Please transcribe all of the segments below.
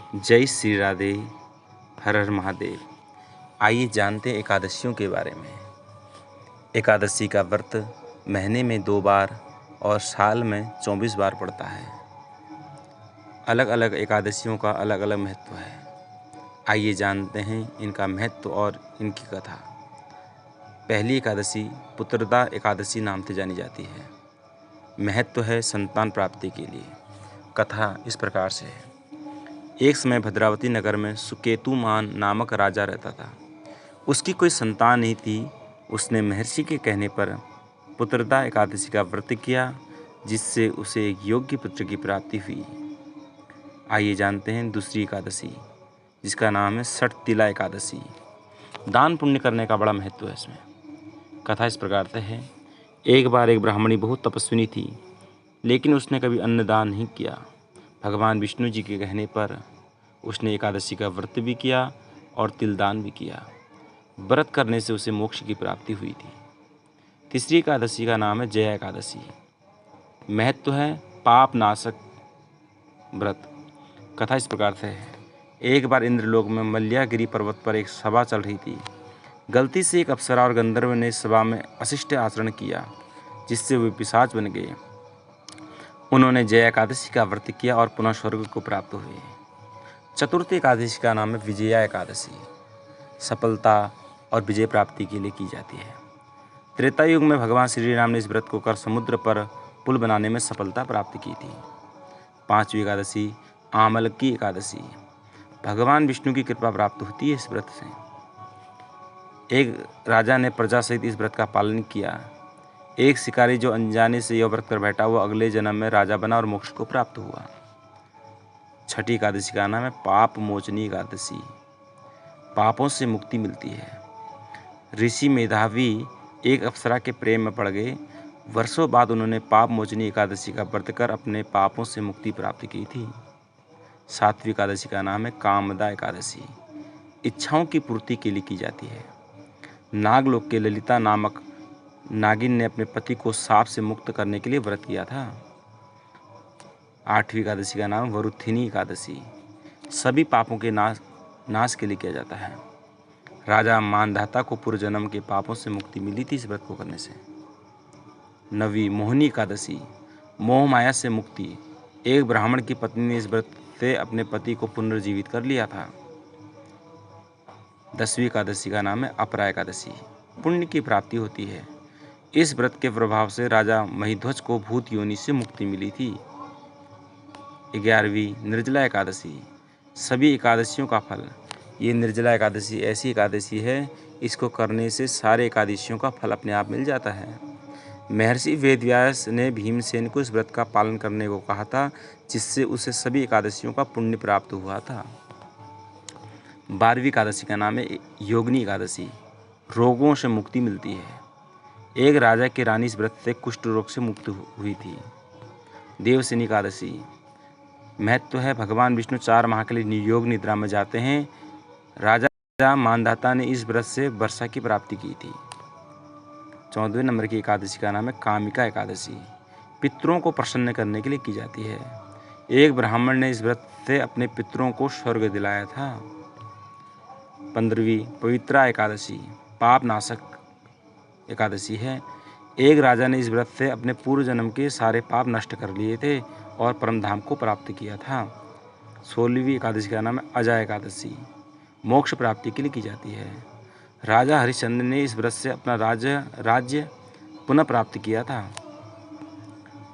जय श्री राधे, हर हर महादेव। आइए जानते हैं एकादशियों के बारे में। एकादशी का व्रत महीने में 2 बार और साल में 24 बार पड़ता है। अलग अलग एकादशियों का अलग अलग महत्व है। आइए जानते हैं इनका महत्व और इनकी कथा। पहली एकादशी पुत्रदा एकादशी नाम से जानी जाती है। महत्व है संतान प्राप्ति के लिए। कथा इस प्रकार से है। एक समय भद्रावती नगर में सुकेतुमान नामक राजा रहता था। उसकी कोई संतान नहीं थी। उसने महर्षि के कहने पर पुत्रदा एकादशी का व्रत किया, जिससे उसे एक योग्य पुत्र की प्राप्ति हुई। आइए जानते हैं दूसरी एकादशी, जिसका नाम है षटतिला एकादशी। दान पुण्य करने का बड़ा महत्व है इसमें। कथा इस प्रकार से है। एक बार एक ब्राह्मणी बहुत तपस्विनी थी, लेकिन उसने कभी अन्नदान नहीं किया। भगवान विष्णु जी के कहने पर उसने एकादशी का व्रत भी किया और तिलदान भी किया। व्रत करने से उसे मोक्ष की प्राप्ति हुई थी। तीसरी एकादशी का नाम है जया एकादशी। महत्व है पाप नाशक व्रत। कथा इस प्रकार से है। एक बार इंद्रलोक में मल्यागिरी पर्वत पर एक सभा चल रही थी। गलती से एक अप्सरा और गंधर्व ने सभा में अशिष्ट आचरण किया, जिससे वे पिशाच बन गए। उन्होंने जया एकादशी का व्रत किया और पुनः स्वर्ग को प्राप्त हुए। चतुर्थ एकादशी का नाम है विजया एकादशी। सफलता और विजय प्राप्ति के लिए की जाती है। त्रेता युग में भगवान श्री राम ने इस व्रत को कर समुद्र पर पुल बनाने में सफलता प्राप्त की थी। पांचवी एकादशी आमलकी एकादशी। भगवान विष्णु की कृपा प्राप्त होती है इस व्रत से। एक राजा ने प्रजा सहित इस व्रत का पालन किया। एक शिकारी जो अनजाने से यह व्रत कर बैठा, वो अगले जन्म में राजा बना और मोक्ष को प्राप्त हुआ। छठी एकादशी का नाम है पाप मोचनी एकादशी। पापों से मुक्ति मिलती है। ऋषि मेधावी एक अप्सरा के प्रेम में पड़ गए। वर्षों बाद उन्होंने पाप मोचनी एकादशी का व्रत कर अपने पापों से मुक्ति प्राप्त की थी। सातवीं एकादशी का नाम है कामदा एकादशी। इच्छाओं की पूर्ति के लिए की जाती है। नागलोक के ललिता नामक नागिन ने अपने पति को सांप से मुक्त करने के लिए व्रत किया था। आठवीं एकादशी का नाम वरुथिनी एकादशी। सभी पापों के नाश के लिए किया जाता है। राजा मानधाता को पूर्व जन्म के पापों से मुक्ति मिली थी इस व्रत को करने से। नवीं मोहिनी एकादशी। मोह माया से मुक्ति। एक ब्राह्मण की पत्नी ने इस व्रत से अपने पति को पुनर्जीवित कर लिया था। 10वीं एकादशी का नाम है अपरा एकादशी। पुण्य की प्राप्ति होती है। इस व्रत के प्रभाव से राजा महिध्वज को भूत योनि से मुक्ति मिली थी। 11वीं निर्जला एकादशी। सभी एकादशियों का फल। ये निर्जला एकादशी ऐसी एकादशी है, इसको करने से सारे एकादशियों का फल अपने आप मिल जाता है। महर्षि वेदव्यास ने भीमसेन को इस व्रत का पालन करने को कहा था, जिससे उसे सभी एकादशियों का पुण्य प्राप्त हुआ था। 12वीं एकादशी का नाम है योगिनी एकादशी। रोगों से मुक्ति मिलती है। एक राजा की रानी इस व्रत से कुष्ठ रोग से मुक्त हुई थी। देवसेनी एकादशी। महत्व है भगवान विष्णु 4 माह के लिए योग निद्रा में जाते हैं। राजा मानधाता ने इस व्रत से वर्षा की प्राप्ति की थी। 14वें नंबर की एकादशी का नाम है कामिका एकादशी। पितरों को प्रसन्न करने के लिए की जाती है। एक ब्राह्मण ने इस व्रत से अपने पितरों को स्वर्ग दिलाया था। 15वीं पवित्रा एकादशी। पाप नाशक एकादशी है। एक राजा ने इस व्रत से अपने पूर्व जन्म के सारे पाप नष्ट कर लिए थे और परमधाम को प्राप्त किया था। 16वीं एकादशी का नाम है अजय एकादशी। मोक्ष प्राप्ति के लिए की जाती है। राजा हरिश्चंद्र ने इस व्रत से अपना राज्य पुनः प्राप्त किया था।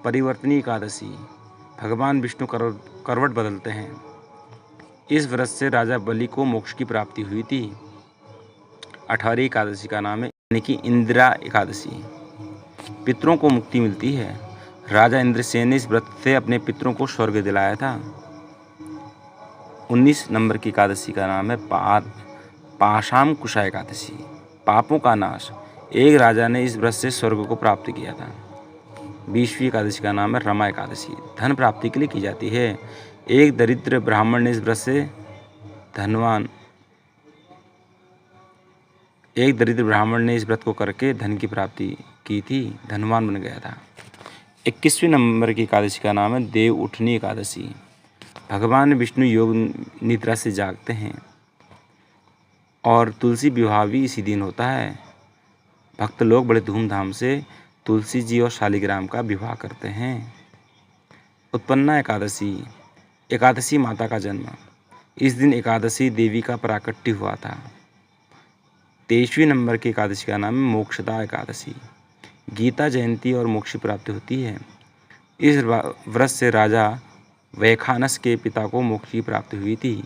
परिवर्तनी एकादशी। भगवान विष्णु करवट बदलते हैं। इस व्रत से राजा बलि को मोक्ष की प्राप्ति हुई थी। 18वीं एकादशी का नाम है यानी कि इंदिरा एकादशी। पितरों को मुक्ति मिलती है। राजा इंद्रसेन ने इस व्रत से अपने पितरों को स्वर्ग दिलाया था। 19 नंबर की एकादशी का नाम है पाशाम कुशा एकादशी। पापों का नाश। एक राजा ने इस व्रत से स्वर्ग को प्राप्त किया था। 20वीं एकादशी का नाम है रमा एकादशी। धन प्राप्ति के लिए की जाती है। एक दरिद्र ब्राह्मण ने इस व्रत से इस व्रत को करके धन की प्राप्ति की थी, धनवान बन गया था। 21वें नंबर की एकादशी का नाम है देव उठनी एकादशी। भगवान विष्णु योग निद्रा से जागते हैं और तुलसी विवाह भी इसी दिन होता है। भक्त लोग बड़े धूमधाम से तुलसी जी और शालिग्राम का विवाह करते हैं। उत्पन्ना एकादशी, एकादशी माता का जन्म। इस दिन एकादशी देवी का प्राकट्य हुआ था। 23वें नंबर की एकादशी का नाम है मोक्षदा एकादशी। गीता जयंती और मोक्ष प्राप्ति होती है। इस व्रत से राजा वैखानस के पिता को मोक्ष की प्राप्ति हुई थी।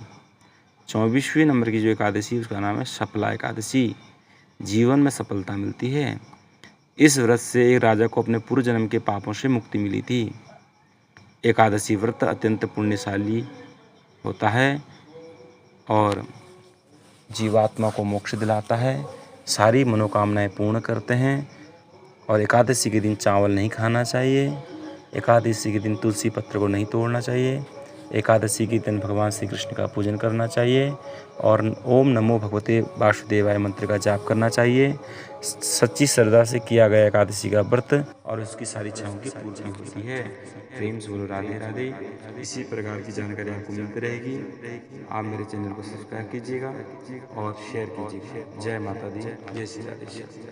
24वें नंबर की जो एकादशी उसका नाम है सफला एकादशी। जीवन में सफलता मिलती है। इस व्रत से एक राजा को अपने पूर्व जन्म के पापों से मुक्ति मिली थी। एकादशी व्रत अत्यंत पुण्यशाली होता है और जीवात्मा को मोक्ष दिलाता है, सारी मनोकामनाएं पूर्ण करते हैं। और एकादशी के दिन चावल नहीं खाना चाहिए। एकादशी के दिन तुलसी पत्र को नहीं तोड़ना चाहिए। एकादशी के दिन भगवान श्री कृष्ण का पूजन करना चाहिए और ओम नमो भगवते वासुदेवाय मंत्र का जाप करना चाहिए। सच्ची श्रद्धा से किया गया एकादशी का व्रत और उसकी सारी इच्छाओं की पूर्ति होती है। प्रेम से बोलो राधे राधे। इसी प्रकार की जानकारी आपको मिलती रहेगी। आप मेरे चैनल को सब्सक्राइब कीजिएगा और शेयर कीजिएगा। जय माता दी, जय श्री राधे।